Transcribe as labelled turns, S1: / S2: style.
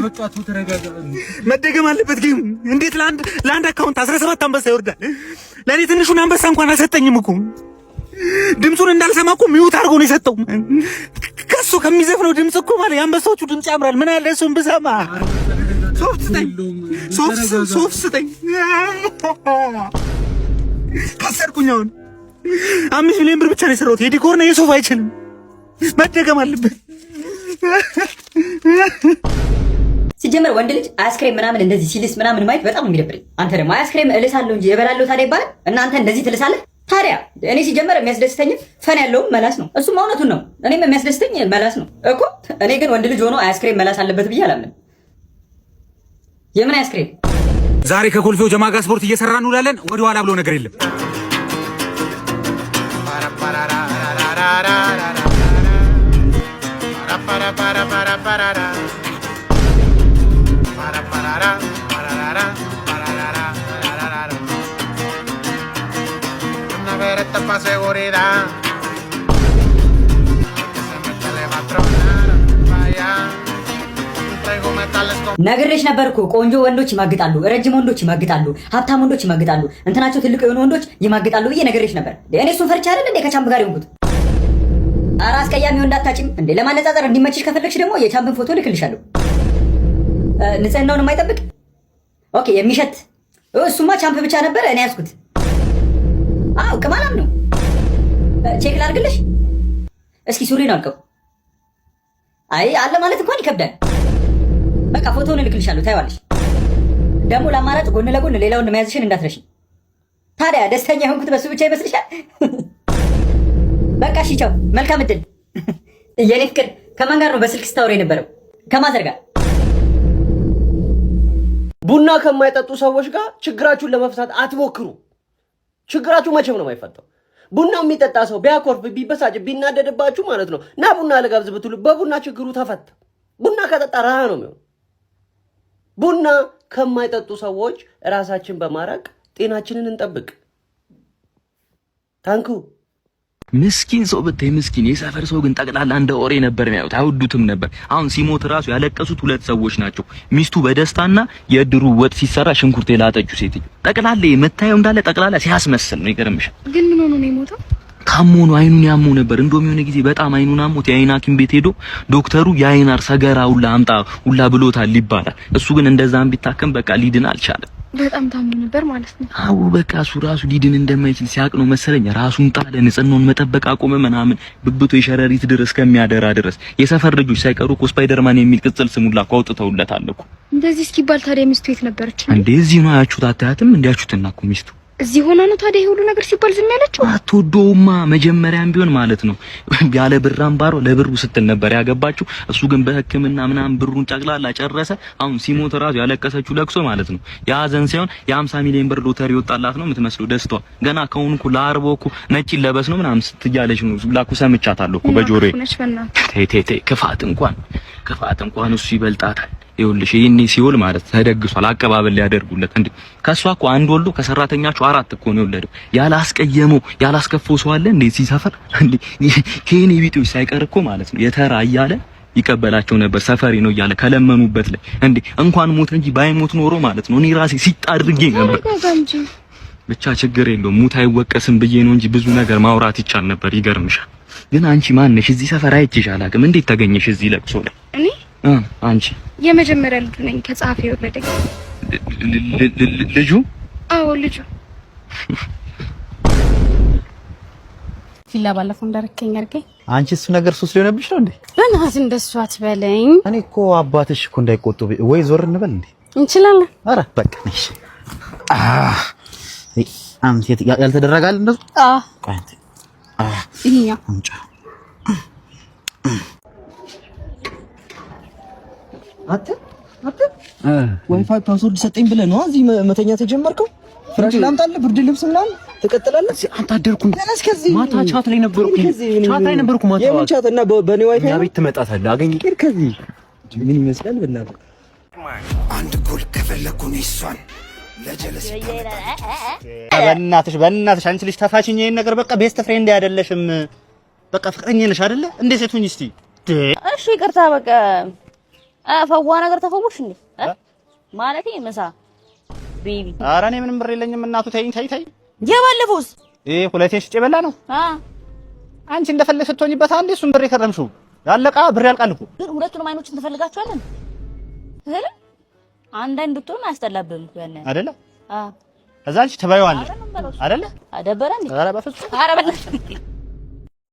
S1: መጫወቱ ተረጋጋ።
S2: መደገም አለበት ጌም። እንዴት ለአንድ አካውንት 17 አንበሳ ይወርዳል? ለኔ ትንሹን አንበሳ እንኳን አልሰጠኝም እኮ። ድምጹን እንዳልሰማ እኮ ሚውት አድርጎ ነው የሰጠው። ከሱ ከሚዘፍነው ድምጽ እኮ ማለት የአንበሳዎቹ ድምጽ ያምራል። ምን አለ እሱን ብሰማ። ሶፍት ስጠኝ። ካሰርኩኝ አሁን 5 ሚሊዮን ብር ብቻ ነው የሰራሁት። የዲኮርና የሶፋ አይችልም። መደገም አለበት።
S3: ሲጀመር ወንድ ልጅ አይስክሬም ምናምን እንደዚህ ሲልስ ምናምን ማየት በጣም የሚደብረኝ። አንተ ደግሞ አይስክሬም እልሳለሁ እንጂ እበላለሁ ታዲያ ይባላል? እናንተ እንደዚህ ትልሳለህ ታዲያ? እኔ ሲጀመር የሚያስደስተኝ ፈን ያለውም መላስ ነው። እሱም እውነቱን ነው። እኔም የሚያስደስተኝ መላስ ነው እኮ። እኔ ግን ወንድ ልጅ ሆኖ አይስክሬም መላስ አለበት ብዬ አላምንም። የምን አይስክሬም?
S2: ዛሬ ከኮልፌው ጀማ ጋር ስፖርት እየሰራን እንውላለን። ወደ ኋላ ብሎ ነገር የለም።
S3: ነግሬሽ ነበርኩ። ቆንጆ ወንዶች ይማግጣሉ፣ ረጅም ወንዶች ይማግጣሉ፣ ሀብታም ወንዶች ይማግጣሉ፣ እንትናቸው ትልቅ የሆኑ ወንዶች ይማግጣሉ ብዬ ነግሬሽ ነበር። እኔ እሱን ፈርቻ አይደል እንዴ ከቻምፕ ጋር የሆንኩት? ኧረ አስቀያሚ ወንድ አታጭም እንዴ? ለማነጻጸር እንዲመችሽ ከፈለግሽ ደግሞ የቻምፕን ፎቶ ልክልሻለሁ። ንጽህናውን የማይጠብቅ ኦኬ፣ የሚሸት እሱማ ቻምፕ ብቻ ነበር እኔ ያዝኩት። አው ቅማላም ነው። ቼክ ላድርግልሽ እስኪ። ሱሪን አልቀው። አይ አለ ማለት እንኳን ይከብዳል። በቃ ፎቶውን እልክልሻለሁ ታይዋለሽ። ደግሞ ለአማራጭ ጎን ለጎን ሌላውን መያዝሽን እንዳትረሺ። ታዲያ ደስተኛ የሆንኩት በሱ ብቻ ይመስልሻል? በቃ እሺ ቻው፣ መልካም እድል። የኔ ፍቅር ከማን ጋር ነው በስልክ ስታወሪ የነበረው? ከማዘር ጋር።
S4: ቡና ከማይጠጡ ሰዎች ጋር ችግራችሁን ለመፍታት አትሞክሩ። ችግራችሁ መቼም ነው የማይፈታው። ቡና የሚጠጣ ሰው ቢያኮርፍ፣ ቢበሳጭ፣ ቢናደድባችሁ ማለት ነው ና ቡና ልጋብዝ ብትሉ በቡና ችግሩ ተፈታ። ቡና ከጠጣ ረሃ ነው የሚሆነው። ቡና ከማይጠጡ ሰዎች ራሳችን በማራቅ ጤናችንን እንጠብቅ። ታንኩ
S5: ምስኪን ሰው ብታይ ምስኪን። የሰፈር ሰው ግን ጠቅላላ እንደ ኦሬ ነበር የሚያዩት፣ አይወዱትም ነበር። አሁን ሲሞት ራሱ ያለቀሱት 2 ሰዎች ናቸው። ሚስቱ በደስታና የእድሩ ወጥ ሲሰራ ሽንኩርት የላጠችው ሴትዮ። ጠቅላላ የምታየው እንዳለ ጠቅላላ ሲያስመስል ነው። ይገርምሻል።
S6: ግን ምን ሆኖ ነው የሞተው?
S5: ታሞ ነው። አይኑን ያመው ነበር። እንደውም የሆነ ጊዜ በጣም አይኑን አሞት የአይን ሐኪም ቤት ሄዶ ዶክተሩ የአይናር ሰገራ ሁላ አምጣ ሁላ ብሎታል ይባላል። እሱ ግን እንደዛም ቢታከም በቃ ሊድን አልቻለም።
S6: በጣም ታሞ ነበር ማለት ነው።
S5: አዎ በቃ እሱ ራሱ ሊድን እንደማይችል ሲያቅ ነው መሰለኝ ራሱን ጣለ። ንጽህናውን መጠበቅ አቆመ ምናምን። ብብቱ የሸረሪት ድር እስከሚያደራ ድረስ የሰፈር ልጆች ሳይቀሩ እኮ ስፓይደርማን የሚል ቅጽል ስም ሁላ አውጥተውለታል እኮ።
S6: እንደዚህ እስኪባል ታዲያ ሚስቱ የት ነበረች?
S5: እንደዚህ ነው ያችሁት? አታያትም? እንዲያችሁትና እኮ ሚስቱ
S6: እዚህ ሆና ነው ታዲያ ይሄ ሁሉ ነገር ሲባል ዝም ያለችው?
S5: አትወደውማ መጀመሪያም ቢሆን ማለት ነው። ያለ ብር አምባሮ ለብሩ ስትል ነበር ያገባችው። እሱ ግን በሕክምና ምናምን ብሩን ጠቅላላ ጨረሰ። አሁን ሲሞት ራሱ ያለቀሰችው ለቅሶ ማለት ነው የሀዘን ሳይሆን የ50 ሚሊዮን ብር ሎተሪ ወጣላት ነው የምትመስለው ደስታዋ። ገና ከሆንኩ ለአርቦ እኮ ነጭ ለበስ ነው ምናምን ስትያለሽ ነው ላኩ ሰምቻታለሁ እኮ በጆሮዬ። ተይ ክፋት እንኳን እሱ ይበልጣታል። ይኸውልሽ ይሄኔ ሲወል ማለት ተደግሷል። አቀባበል ሊያደርጉለት እንዴ ከሷ እኮ አንድ ወልዶ ከሰራተኛቸው 4 እኮ ነው የወለደው። ያላስቀየመው ያላስከፈው ሰው አለ እንዴ ሲሰፈር እንዴ? ከኔ ቢጤዎች ሳይቀር እኮ ማለት ነው የተራ እያለ ይቀበላቸው ነበር። ሰፈሪ ነው እያለ ከለመኑበት ላይ እንዴ እንኳን ሞት እንጂ ባይሞት ኖሮ ማለት ነው እኔ ራሴ ሲጣድርጌ ነበር። ብቻ ችግር የለውም ሙት አይወቀስም ብዬ ነው እንጂ ብዙ ነገር ማውራት ይቻል ነበር። ይገርምሻል። ግን አንቺ ማን ነሽ? እዚህ ሰፈር አይቼሽ አላውቅም። እንዴት ተገኘሽ እዚህ ለቅሶ ላይ?
S6: እኔ
S5: አንቺ
S6: የመጀመሪያ ልጁ ነኝ ከጸሐፊ ወለደኝ።
S5: ልጁ?
S6: አዎ ልጁ። ፊላ ባለፈው እንዳረከኝ አድርገኝ።
S7: አንቺ እሱ ነገር ሱስ ሊሆነብሽ ነው እንዴ?
S6: በእናትህ እንደሱ አትበለኝ።
S7: እኔ እኮ አባትሽ እኮ እንዳይቆጡ ወይ ዞር እንበል እንዴ?
S6: እንችላለን።
S7: ኧረ በቃ ነሽ። አንተ ያልተደረጋል እንደው? ቋንት
S6: ይሄኛ
S7: አንጫ
S4: አተ ዋይፋይ ፓስወርድ ሰጠኝ ብለህ ነው እዚህ መተኛት የጀመርከው? ፍራሽ ላምጣልህ? ብርድ ልብስ ምናምን ትቀጥላለህ? አንተ አደርኩኝ ማታ ቻት ላይ ነበርኩ ማታ የምን ቻት እና በኔ ዋይፋይ ቤት ትመጣታለህ አገኘኝ ከዚህ ምን ይመስላል በእናትህ
S2: አንድ ጎል ከፈለኩ ነው እሷን ለጀለስ
S7: በእናትሽ አንቺ ልጅ ተፋችኝ። ይሄን ነገር በቃ ቤስት ፍሬንድ አይደለሽም። በቃ ፍቅረኛ ነሽ አይደለ? እንዴ ሴቱኝ እስቲ
S8: እሺ ይቅርታ በቃ
S1: ፈዋ ነገር ተፈውሽ እንዴ ማለቴ ምሳ ቤቢ።
S7: ኧረ እኔ ምንም ብር የለኝም እናቱ ተይኝ ተይ።
S1: የባለፈውስ
S7: ሁለቴ ሽጬ በላ ነው። አንቺ እንደፈለግሽ ስትሆኝበት አንዴ እሱን ብር የከረምሽው ያለቃ ብር ያልቃል እኮ።
S1: ግን ሁለቱንም አይኖችን ትፈልጋቸዋለን አንዳንድ ብትሆን አያስጠላብህም ያኔ አይደለ?
S7: ከዛ አንቺ ትበይዋለሽ አይደለ?
S1: አደበረ እንዴ?
S7: ኧረ በፍጹም
S1: ኧረ በለ